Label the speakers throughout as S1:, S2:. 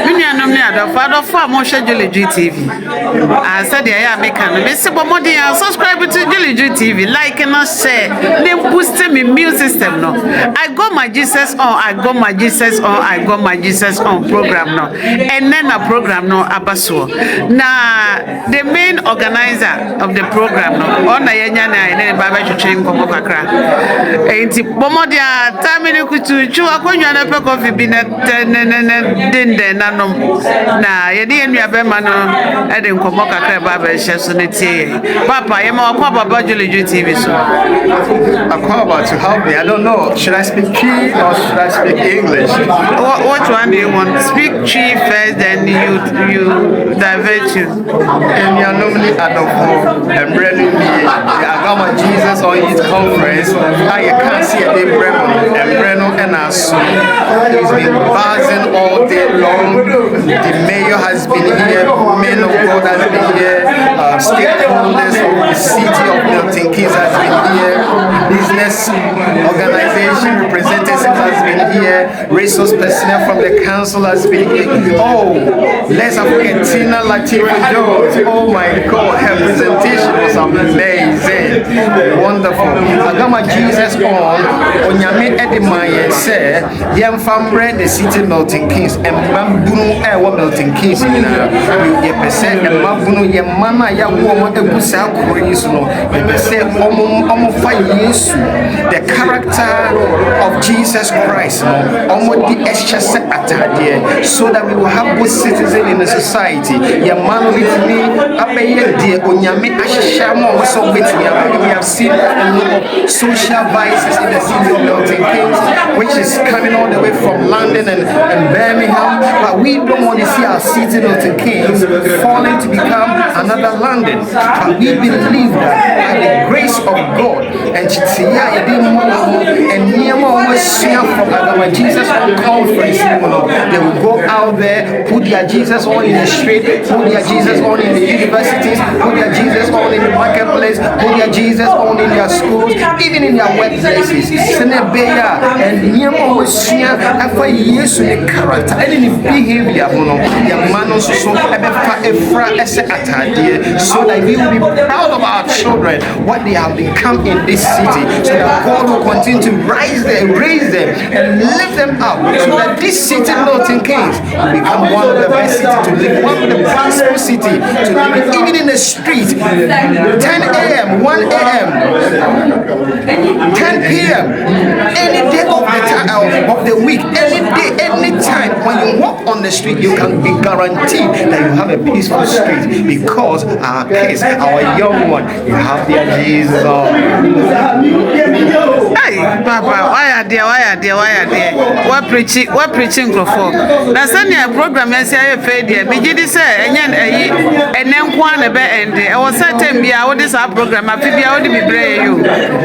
S1: Minyanum ne adofo mo hwe Julie Juu TV. I said ya make am. Me se bomodi subscribe to Julie Juu TV, like and share. They boost me immune system no. I got my Jesus on, I got my Jesus on, I got my Jesus on program no. And then a program no abaso. Na the main organizer of the program no. Ona yenya na ene baba twetwe nkomo kakra. Enti bomodi time ni kutu chu akonwa na pe coffee bi na den nanom na ye de enua be ma no e de nkomo kakra baba hye so ne tie papa ye ma akwa baba Julie Juu TV so
S2: akwa to help me. I don't know, should I speak Chi or should I speak English?
S1: What one do you want? Speak Chi first, then you divert you.
S2: And you normally adofo and really me I got my Jesus on his conference. I can't see a day and Breno and Asu. He's been buzzing all day long. The mayor has been here, men of God has been here, stakeholders of the city of Milton Keynes has been here, business organization representatives has been here, resource personnel from the council has been here. Oh, let's not forget Tina Latifah Jones. Oh my God, her presentation was amazing, wonderful. I got my Jesus on Onyame Edimaya say, Yam Fambre, the city Milton Keynes, and Mambuno Air Milton Keynes, you percent and Mabuno Yamana Yawo, the Busa Kurisuno, the percent almost 5 years. The character of Jesus Christ, almost the extra atade, so that we will have good citizens in the society. Yamano with me, Abaye dear Onyame Ashamo, so with me. We have seen a lot of social vices in the city of Milton Keynes, which is coming all the way from London and Birmingham. But we don't want to see our city Milton Keynes falling to become another London. But we believe that by the grace of God and from Jesus conference, they will go out there, put their Jesus on in the street, put their Jesus on in the universities, put their Jesus on in the marketplace, put their Jesus on in their schools, even in their workplaces. And for years in the character and in the behavior, so that we will be proud of our children, what they have become in this city, so that God will continue to raise them and lift them up, so that this city, Milton Keynes, will become one of the best cities to live, one of the peaceful city to live, even in the street. 10 a.m., 1 a.m., 10 p.m., any day of the week, any day, any time, when you walk on the street, you can be guaranteed that you have a peaceful street, because our kids, our young one, you have their Jesus on.
S1: Hey, Papa, why are there? What preaching for? Now, send a program and say, I paid there. Begin say, and then one and I was certain be out this our program. I feel I would be brave you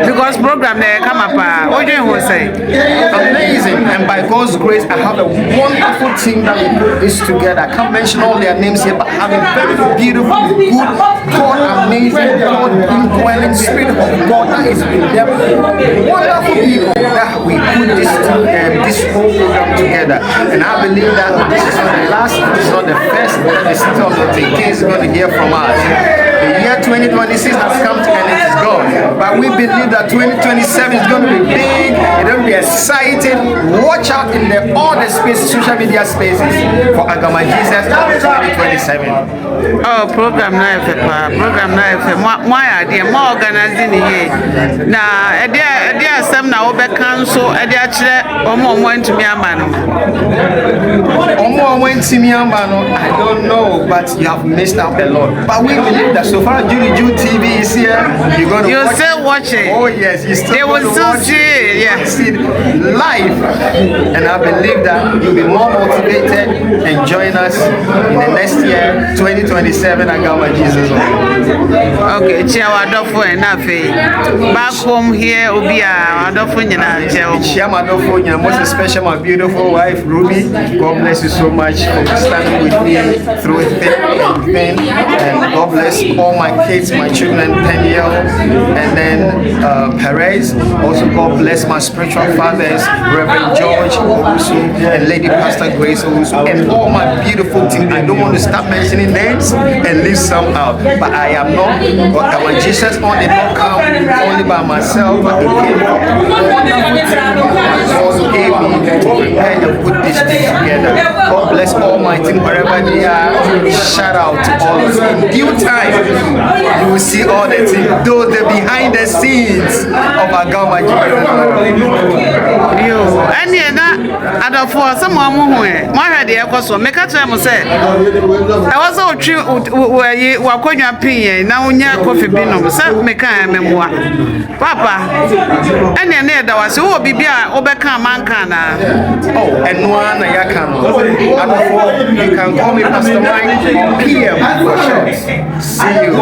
S1: because program they come up. What do you say?
S2: Amazing, and by God's grace, I have a wonderful team that will put this together. I can't mention all their names here, but I have a very beautiful, good, God, amazing, God, indwelling spirit of God that is with them. Wonderful people that we put this whole program together, and I believe that this is not the last, this is not the first that the city of Milton Keynes is going to hear from us. The year 2026 has come to an end, it's gone, but we believe that 2027 is going to be big, it's going to be exciting. Watch out in all the spaces, social media spaces for Agama Jesus 2027.
S1: Oh, program life, my idea, more organizing here. Now, there are some now over council, and there are went to me a man.
S2: Went to me a man, I don't know, but you have missed out a lot. But we believe that so far Julie Juu TV is here, you're going to watch
S1: still watching.
S2: Oh, yes, you still
S1: they will still see it,
S2: yes. Live. And I believe that you'll be more motivated and join us in the next year, 2027. I got my Jesus on.
S1: Okay, Chia Adolfo and Nafe. Back home here, Ubia Adolfo and
S2: Chia Adolfo, most especially my beautiful wife, Ruby. God bless you so much. much for standing with me through thick and thin. And God bless all my kids, my children, Daniel, and then Perez. Also, God bless my spiritual fathers, Reverend George Owusu and Lady Pastor Grace Owusu, and all my beautiful team. I don't want to start mentioning names and leave some out, but I am not. But when Jesus on did not come only by myself, but He came from God gave me to prepare and put this thing together. God bless all my team wherever they are. Shout out to all of them. In due time, you will see all the things, though the behind the scenes of Acknowledgments.
S1: Yo, and yeah, and for someone who had the echo, make a time say, I was all true where you were going to pay now, near coffee bin, some make a memoir. Papa, and then there was who be overcome mancana.
S2: Oh, and one I can. You can call me Pastor Mike PM for sure. See you.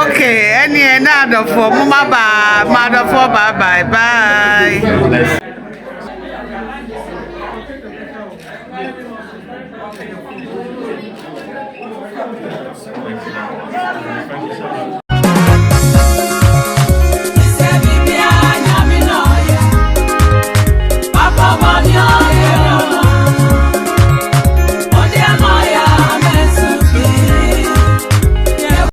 S1: Okay, and another for Mama, mother for bye bye.